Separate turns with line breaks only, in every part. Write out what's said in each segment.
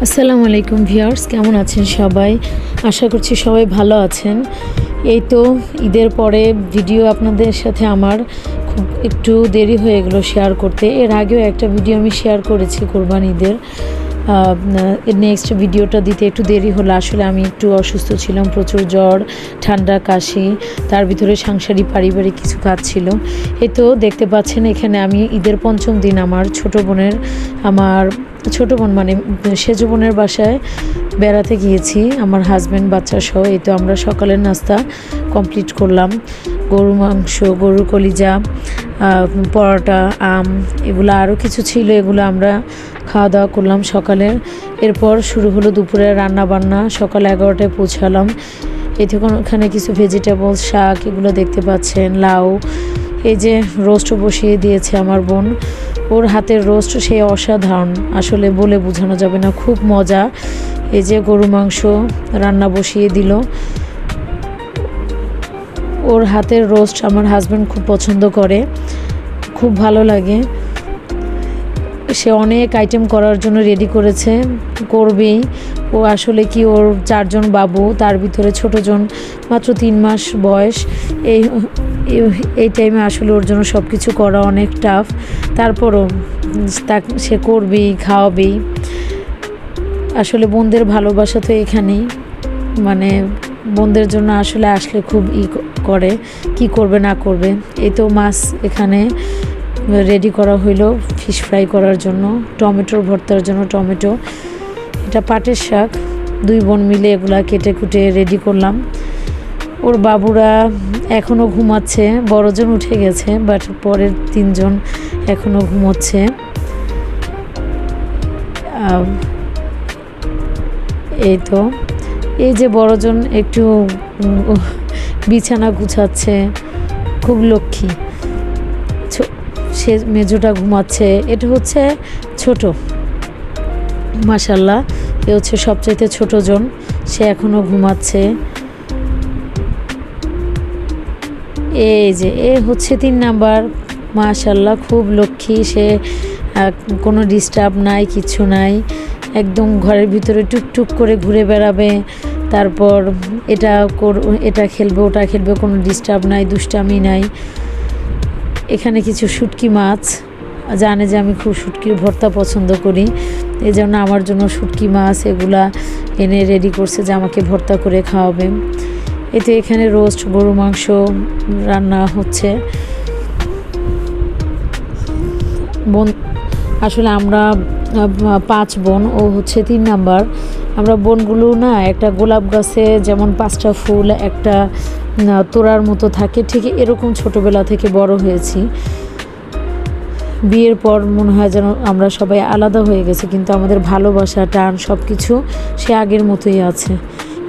আসসালামু আলাইকুম ভিউয়ার্স, কেমন আছেন সবাই? আশা করছি সবাই ভালো আছেন। এই তো ঈদের পরে ভিডিও আপনাদের সাথে আমার খুব একটু দেরি হয়ে গেল শেয়ার করতে। এর আগেও একটা ভিডিও আমি শেয়ার করেছি কোরবানি ঈদের। নেক্সট ভিডিওটা দিতে একটু দেরি হলো। আসলে আমি একটু অসুস্থ ছিলাম, প্রচুর জ্বর, ঠান্ডা, কাশি, তার ভিতরে সাংসারিক পারিবারিক কিছু কাজ ছিল। এই তো দেখতে পাচ্ছেন এখানে আমি ঈদের পঞ্চম দিন আমার ছোটো বোন মানে সেজ বোনের বাসায় বেড়াতে গিয়েছি আমার হাজব্যান্ড বাচ্চা সহ। এই তো আমরা সকালের নাস্তা কমপ্লিট করলাম। গরু মাংস, গরুর কলিজা, পরোটা, আম, এগুলো আরও কিছু ছিল, এগুলো আমরা খাওয়া দাওয়া করলাম সকালের। এরপর শুরু হলো দুপুরের রান্না বান্না। সকাল 11টায় পৌঁছালাম। এখানে কিছু ভেজিটেবলস, শাক, এগুলো দেখতে পাচ্ছেন, লাউ। এই যে রোস্ট বসিয়ে দিয়েছে আমার বোন, ওর হাতের রোস্ট সেই অসাধারণ, আসলে বলে বোঝানো যাবে না, খুব মজা। এই যে গরু মাংস রান্না বসিয়ে দিল। ওর হাতের রোস্ট আমার হাজব্যান্ড খুব পছন্দ করে, খুব ভালো লাগে। সে অনেক আইটেম করার জন্য রেডি করেছে, করবেই। ও আসলে কি, ওর 4 জন বাবু, তার ভিতরে ছোটজন মাত্র 3 মাস বয়স। এই টাইমে আসলে ওর জন্য সব কিছু করা অনেক টাফ। তারপরও সে করবেই, খাওয়াবেই। আসলে বোনদের ভালোবাসা তো এখানেই, মানে বোনদের জন্য আসলে আসলে খুব করে, কি করবে না করবে। এই তো মাছ এখানে রেডি করা হইলো ফিশ ফ্রাই করার জন্য, টমেটোর ভর্তার জন্য টমেটো। এটা পাটের শাক, 2 বোন মিলে এগুলা কেটে কুটে রেডি করলাম। ওর বাবুরা এখনও ঘুমাচ্ছে, বড়জন উঠে গেছে, বাট পরের 3 জন এখনও ঘুমোচ্ছে। এই তো এই যে বড়জন একটু বিছানা গুছাচ্ছে, খুব লক্ষ্মী। সে মেজোটা ঘুমাচ্ছে, এটা হচ্ছে ছোট, মাশাল্লাহ। এ হচ্ছে সবচাইতে ছোটজন, সে এখনও ঘুমাচ্ছে। এই যে এ হচ্ছে 3 নাম্বার, মাশাল্লাহ, খুব লক্ষ্মী। সে কোনো ডিস্টার্ব নাই, কিছু নাই, একদম ঘরের ভিতরে টুকটুক করে ঘুরে বেড়াবে। তারপর এটা খেলবে, ওটা খেলবে, কোনো ডিস্টার্ব নাই, দুষ্টামি নাই। এখানে কিছু শুটকি মাছ, জানে যে আমি খুব শুটকির ভর্তা পছন্দ করি, এই জন্য আমার জন্য শুটকি মাছ এগুলা এনে রেডি করছে যে আমাকে ভর্তা করে খাওয়াবে। এতে এখানে রোস্ট গরু মাংস রান্না হচ্ছে। বোন আসলে আমরা 5 বোন, ও হচ্ছে 3 নাম্বার। আমরা বোনগুলো না, একটা গোলাপ গাছে যেমন 5টা ফুল একটা তোড়ার মতো থাকে, ঠিক এরকম ছোটোবেলা থেকে বড় হয়েছি। বিয়ের পর মনে হয় যেন আমরা সবাই আলাদা হয়ে গেছি, কিন্তু আমাদের ভালোবাসা, টান, সব কিছু সে আগের মতোই আছে।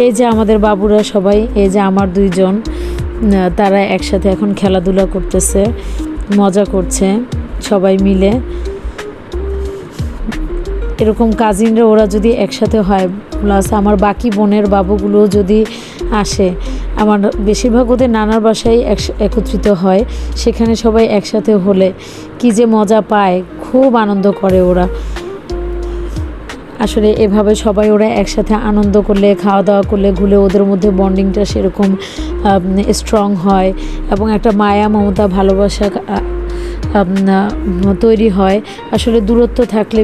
এই যে আমাদের বাবুরা সবাই, এই যে আমার 2 জন, তারা একসাথে এখন খেলাধুলা করতেছে, মজা করছে সবাই মিলে। এরকম কাজিনরা ওরা যদি একসাথে হয়, প্লাস আমার বাকি বোনের বাবুগুলো যদি আসে, আমার বেশিরভাগ ওদের নানার বাসায় একত্রিত হয়, সেখানে সবাই একসাথে হলে কি যে মজা পায়, খুব আনন্দ করে ওরা। আসলে এভাবে সবাই ওরা একসাথে আনন্দ করলে, খাওয়া দাওয়া করলে, ঘুরে, ওদের মধ্যে বন্ডিংটা সেরকম স্ট্রং হয় এবং একটা মায়া, মমতা, ভালোবাসা তৈরি হয়। আসলে দূরত্ব থাকলে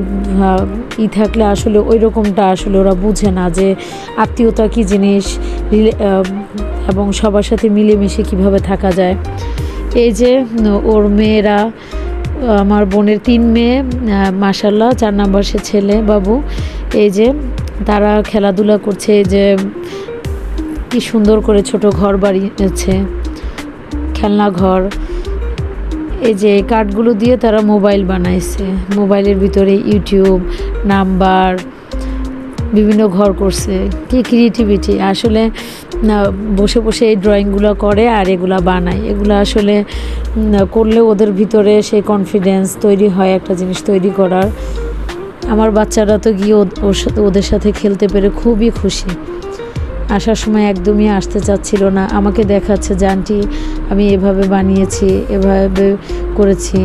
থাকলে আসলে ওই রকমটা আসলে ওরা বুঝে না যে আত্মীয়তা কী জিনিস, এবং সবার সাথে মিলেমিশে কিভাবে থাকা যায়। এই যে ওর মেয়েরা, আমার বোনের 3 মেয়ে, মাশাল্লাহ, 4 নাম্বার সে ছেলে বাবু। এই যে তারা খেলাধুলা করছে, এই যে কি সুন্দর করে ছোট ঘর বানিয়েছে, খেলনা ঘর। এই যে কাঠগুলো দিয়ে তারা মোবাইল বানাইছে, মোবাইলের ভিতরে ইউটিউব, নাম্বার, বিভিন্ন ঘর করছে। কি ক্রিয়েটিভিটি! আসলে বসে বসে এই ড্রয়িংগুলো করে আর এগুলা বানায়। এগুলো আসলে করলে ওদের ভিতরে সেই কনফিডেন্স তৈরি হয় একটা জিনিস তৈরি করার। আমার বাচ্চারা তো গিয়ে ওদের সাথে খেলতে পেরে খুবই খুশি। আসার সময় একদমই আসতে চাচ্ছিল না, আমাকে দেখাচ্ছে যে আন্টি আমি এভাবে বানিয়েছি, এভাবে করেছি।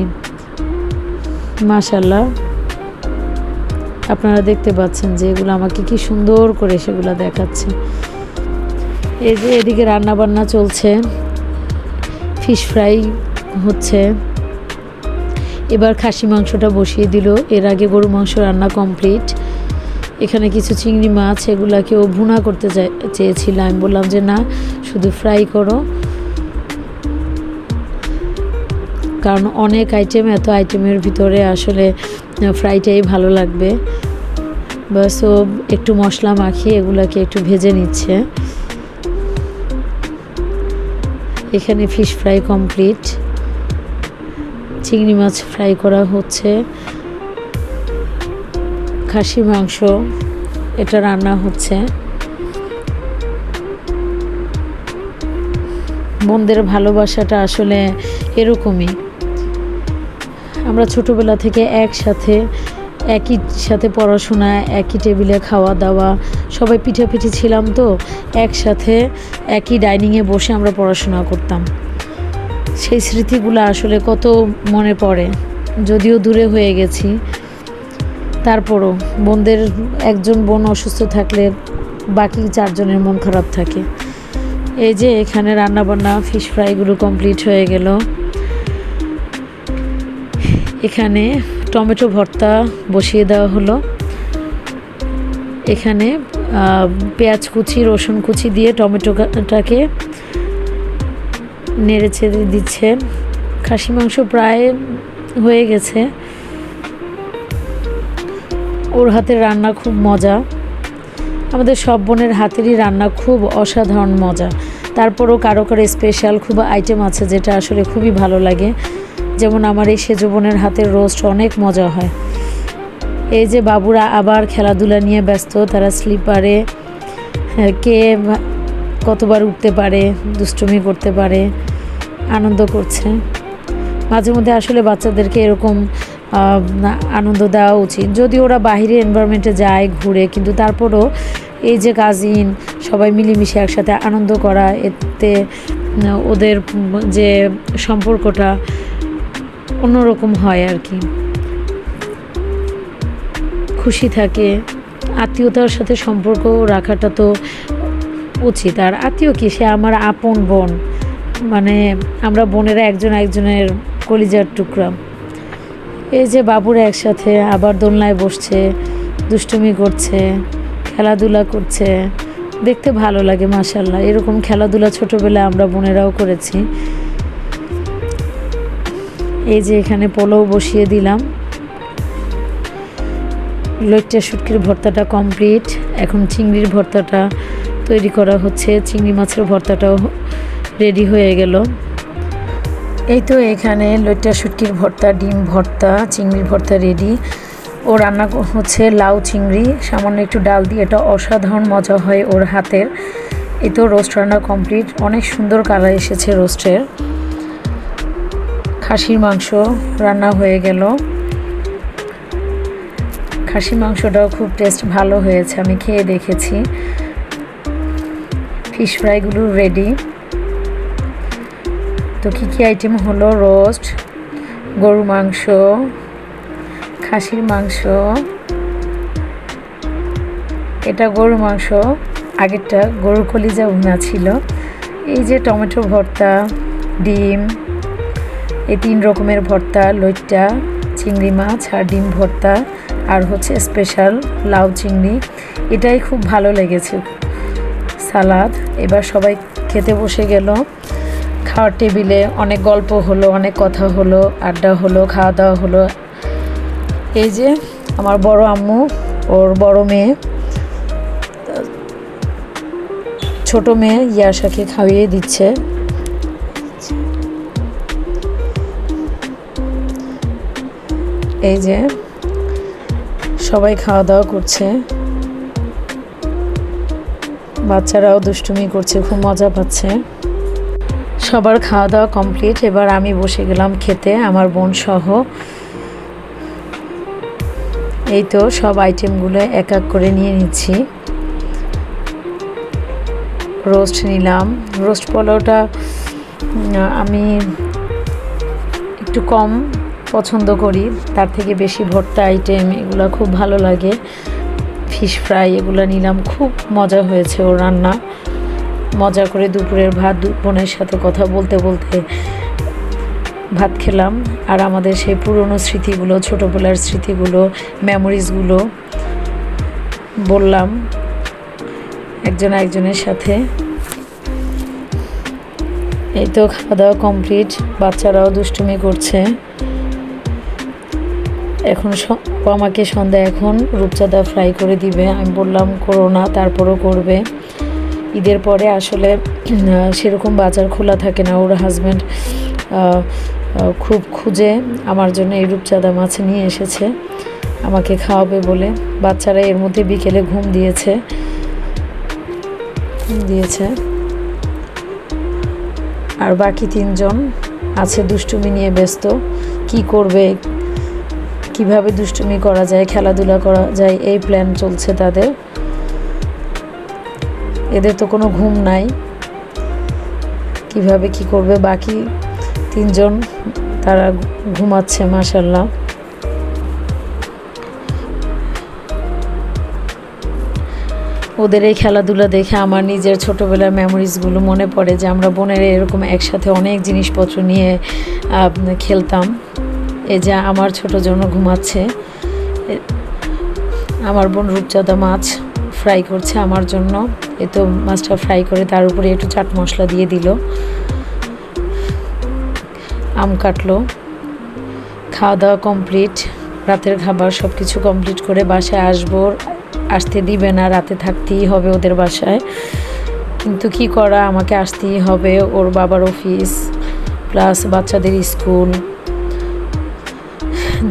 মাশাল্লাহ, আপনারা দেখতে পাচ্ছেন যে এগুলো আমাকে কি সুন্দর করে সেগুলো দেখাচ্ছে। এই যে এদিকে রান্না বান্না চলছে, ফিশ ফ্রাই হচ্ছে। এবার খাসি মাংসটা বসিয়ে দিল, এর আগে গরু মাংস রান্না কমপ্লিট। এখানে কিছু চিংড়ি মাছ, এগুলাকেও ভুনা করতে চেয়েছিলাম, আমি বললাম যে না, শুধু ফ্রাই করো, কারণ অনেক আইটেম, এত আইটেমের ভিতরে আসলে ফ্রাইটাই ভালো লাগবে। বাস ও একটু মশলা মাখিয়ে এগুলাকে একটু ভেজে নিচ্ছে। এখানে ফিশ ফ্রাই কমপ্লিট, চিংড়ি মাছ ফ্রাই করা হচ্ছে, খাসি মাংস এটা রান্না হচ্ছে। বোনদের ভালোবাসাটা আসলে এরকমই, আমরা ছোটবেলা থেকে একই সাথে পড়াশোনা, একই টেবিলে খাওয়া দাওয়া, সবাই পিঠাপিঠি ছিলাম, তো একসাথে একই ডাইনিংয়ে বসে আমরা পড়াশোনা করতাম। সেই স্মৃতিগুলো আসলে কত মনে পড়ে, যদিও দূরে হয়ে গেছি, তারপরও বোনদের একজন বোন অসুস্থ থাকলে বাকি 4 জনের মন খারাপ থাকে। এই যে এখানে রান্নাবান্না ফিশ ফ্রাইগুলো কমপ্লিট হয়ে গেল। এখানে টমেটো ভর্তা বসিয়ে দেওয়া হলো। এখানে পেঁয়াজ কুচি, রসুন কুচি দিয়ে টমেটোটাকে নেড়ে চেড়ে দিচ্ছে। খাসি মাংস প্রায় হয়ে গেছে। ওর হাতের রান্না খুব মজা, আমাদের সব বোনের হাতেরই রান্না খুব অসাধারণ মজা। তারপরও কারো কারো স্পেশাল খুব আইটেম আছে যেটা আসলে খুবই ভালো লাগে, যেমন আমার এই সেজো বোনের হাতের রোস্ট অনেক মজা হয়। এই যে বাবুরা আবার খেলাধুলা নিয়ে ব্যস্ত, তারা স্লিপারে কে কতবার উঠতে পারে, দুষ্টুমি করতে পারে, আনন্দ করছে। মাঝে মধ্যে আসলে বাচ্চাদেরকে এরকম আনন্দ দেওয়া উচিত, যদি ওরা বাইরে এনভায়রনমেন্টে যায় ঘুরে, কিন্তু তারপরও এই যে কাজিন সবাই মিলেমিশে একসাথে আনন্দ করা, এতে ওদের যে সম্পর্কটা অন্যরকম হয় আর কি, খুশি থাকে। আত্মীয়তার সাথে সম্পর্ক রাখাটা তো উচিত। আর আত্মীয় কি, সে আমার আপন বোন, মানে আমরা বোনেরা একজন একজনের কলিজার টুকরা। এই যে বাবুরা একসাথে আবার দোলনায় বসছে, দুষ্টুমি করছে, খেলাধুলা করছে, দেখতে ভালো লাগে মাশাআল্লাহ। এরকম খেলাধুলা ছোটোবেলায় আমরা বোনেরাও করেছি। এই যে এখানে পোলাও বসিয়ে দিলাম, লইট্টা শুটকির ভর্তাটা কমপ্লিট, এখন চিংড়ির ভর্তাটা তৈরি করা হচ্ছে। চিংড়ি মাছের ভর্তাটাও রেডি হয়ে গেল। এই তো এখানে লইট্টা শুটকির ভর্তা, ডিম ভর্তা, চিংড়ির ভর্তা রেডি। ও রান্না হচ্ছে লাউ চিংড়ি, সামান্য একটু ডাল দিয়ে, এটা অসাধারণ মজা হয় ওর হাতের। এই তো রোস্ট রান্না কমপ্লিট, অনেক সুন্দর কালার এসেছে রোস্টের। খাসির মাংস রান্না হয়ে গেল, খাসি মাংসটাও খুব টেস্ট ভালো হয়েছে, আমি খেয়ে দেখেছি। ফিশ ফ্রাইগুলো রেডি। তো কী কী আইটেম হলো, রোস্ট, গরু মাংস, খাসির মাংস, এটা গরু মাংস, আগেরটা গরুর কলিজা ভুনা ছিল। এই যে টমেটো ভর্তা, ডিম, এই 3 রকমের ভর্তা, লইট্টা, চিংড়ি মাছ আর ডিম ভর্তা, আর হচ্ছে স্পেশাল লাউ চিংড়ি, এটাই খুব ভালো লেগেছে। সালাদ। এবার সবাই খেতে বসে গেল। খাওয়ার টেবিলে অনেক গল্প হলো, অনেক কথা হলো, আড্ডা হলো, খাওয়া দাওয়া হলো। এই যে আমার বড় আম্মু, ওর বড় মেয়ে, ছোট মেয়ে ইয়াশাকে খাইয়ে দিচ্ছে। এই যে সবাই খাওয়া দাওয়া করছে, বাচ্চারাও দুষ্টুমি করছে, খুব মজা পাচ্ছে। সবার খাওয়া দাওয়া কমপ্লিট, এবার আমি বসে গেলাম খেতে আমার বোন সহ। এই তো সব আইটেমগুলো এক এক করে নিয়ে নিচ্ছি। রোস্ট নিলাম, রোস্ট পোলাওটা আমি একটু কম পছন্দ করি, তার থেকে বেশি ভর্তা আইটেম এগুলো খুব ভালো লাগে। ফিশ ফ্রাই এগুলো নিলাম, খুব মজা হয়েছে ওর রান্না। মজা করে দুপুরের ভাত বোনের সাথে কথা বলতে বলতে ভাত খেলাম। আর আমাদের সেই পুরনো স্মৃতিগুলো, ছোটোবেলার স্মৃতিগুলো, মেমোরিজগুলো বললাম একজন একজনের সাথে। এই তো খাওয়া দাওয়া কমপ্লিট, বাচ্চারাও দুষ্টুমি করছে। এখন আমাকে সন্ধ্যা এখন রূপচাঁদা ফ্রাই করে দিবে। আমি বললাম করো না, তারপরও করবে। ঈদের পরে আসলে সেরকম বাজার খোলা থাকে না। ওর হাজব্যান্ড খুব খুঁজে আমার জন্য এই রূপচাঁদা মাছ নিয়ে এসেছে আমাকে খাওয়াবে বলে। বাচ্চারা এর মধ্যে বিকেলে ঘুম দিয়েছে। আর বাকি 3 জন আছে দুষ্টুমি নিয়ে ব্যস্ত। কি করবে, কিভাবে দুষ্টুমি করা যায়, খেলাধুলা করা যায়, এই প্ল্যান চলছে তাদের। এদের তো কোনো ঘুম নাই, কিভাবে কি করবে। বাকি 3 জন তারা ঘুমাচ্ছে মাশাআল্লাহ। ওদের এই খেলাধুলা দেখে আমার নিজের ছোটোবেলার মেমোরিজগুলো মনে পড়ে, যে আমরা বোনেরা এরকম একসাথে অনেক জিনিসপত্র নিয়ে খেলতাম। এই যে আমার ছোটো জন্য ঘুমাচ্ছে, আমার বোন রূপচাঁদা মাছ ফ্রাই করছে আমার জন্য। এই তো মাছটা ফ্রাই করে তার উপরে একটু চাট মশলা দিয়ে দিল, আম কাটলো। খাওয়া দাওয়া কমপ্লিট, রাতের খাবার সব কিছু কমপ্লিট করে বাসায় আসবো। আসতে দিবে না, রাতে থাকতেই হবে ওদের বাসায়, কিন্তু কি করা, আমাকে আসতেই হবে। ওর বাবার অফিস প্লাস বাচ্চাদের স্কুল,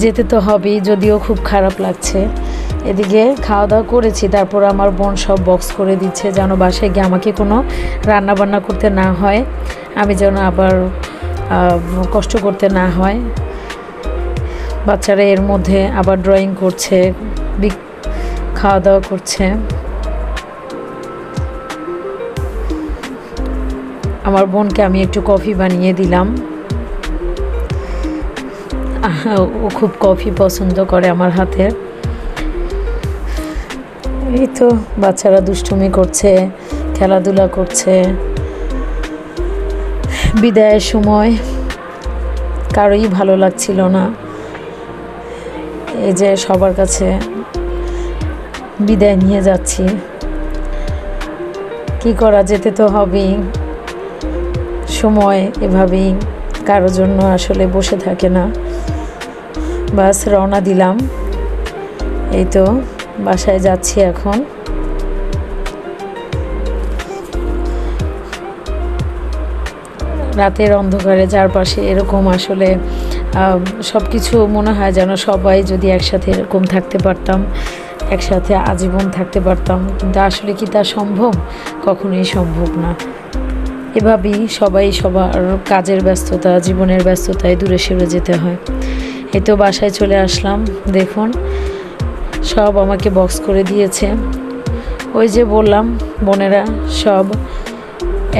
যেতে তো হবেই, যদিও খুব খারাপ লাগছে। এদিকে খাওয়া দাওয়া করেছি, তারপর আমার বোন সব বক্স করে দিচ্ছে যেন বাসায় গিয়ে আমাকে কোনো রান্না বান্না করতে না হয়, আমি যেন আবার কষ্ট করতে না হয়। বাচ্চারা এর মধ্যে আবার ড্রয়িং করছে, খাওয়া দাওয়া করছে। আমার বোনকে আমি একটু কফি বানিয়ে দিলাম, ও খুব কফি পছন্দ করে আমার হাতের। এই তো বাচ্চারা দুষ্টুমি করছে, খেলাধুলা করছে। বিদায়ের সময় কারোই ভালো লাগছিল না, এই যে সবার কাছে বিদায় নিয়ে যাচ্ছি। কি করা, যেতে তো হবেই। সময় এভাবেই কারোর জন্য আসলে বসে থাকে না। বাস রওনা দিলাম, এই তো বাসায় যাচ্ছি এখন। রাতের অন্ধকারে চারপাশে এরকম আসলে সব কিছু মনে হয় যেন সবাই যদি একসাথে এরকম থাকতে পারতাম, একসাথে আজীবন থাকতে পারতাম, কিন্তু আসলে কি তা সম্ভব? কখনোই সম্ভব না। এভাবেই সবাই সবার কাজের ব্যস্ততা, জীবনের ব্যস্ততায় দূরে সরে যেতে হয়। এই তো বাসায় চলে আসলাম, দেখুন সব আমাকে বক্স করে দিয়েছে। ওই যে বললাম বোনেরা সব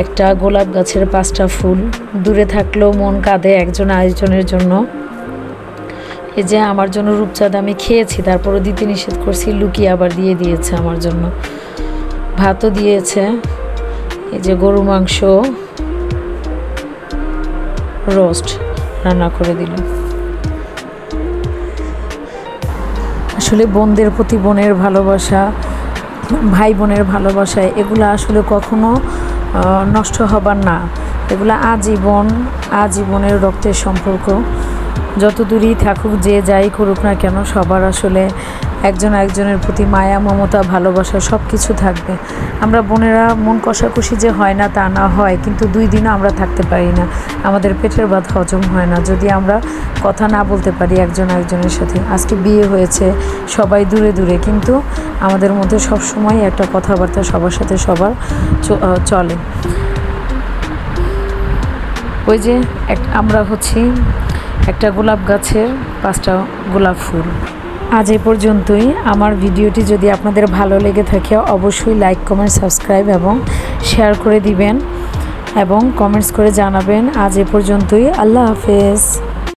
একটা গোলাপ গাছের 5টা ফুল, দূরে থাকলেও মন কাঁদে একজন আরেকজনের জন্য। এই যে আমার জন্য রূপচাঁদা আমি খেয়েছি, তারপরও দিতে নিষেধ করছি, লুকিয়ে আবার দিয়ে দিয়েছে আমার জন্য। ভাতও দিয়েছে, এই যে গরু মাংস রোস্ট রান্না করে দিল। আসলে বোনদের প্রতি বোনের ভালোবাসা, ভাই বোনের ভালোবাসা, এগুলো আসলে কখনো নষ্ট হবার না। এগুলো আজীবনের রক্তের সম্পর্ক। যত দূরেই থাকুক, যে যাই করুক না কেন, সবার আসলে একজন একজনের প্রতি মায়া, মমতা, ভালোবাসা সব কিছু থাকবে। আমরা বোনেরা মন কষাকষি যে হয় না তা না, হয়, কিন্তু 2 দিনও আমরা থাকতে পারি না। আমাদের পেটের ভাত হজম হয় না যদি আমরা কথা না বলতে পারি একজন একজনের সাথে। আজকে বিয়ে হয়েছে, সবাই দূরে দূরে, কিন্তু আমাদের মধ্যে সবসময় একটা কথাবার্তা সবার সাথে সবার চলে। ওই যে আমরা হচ্ছি একটা গোলাপ গাছের 5টা গোলাপ ফুল। আজ এ পর্যন্তই। আমার ভিডিওটি যদি আপনাদের ভালো লেগে থাকে অবশ্যই লাইক, কমেন্ট, সাবস্ক্রাইব এবং শেয়ার করে দিবেন এবং কমেন্টস করে জানাবেন। আজ এ পর্যন্তই। আল্লাহ হাফেজ।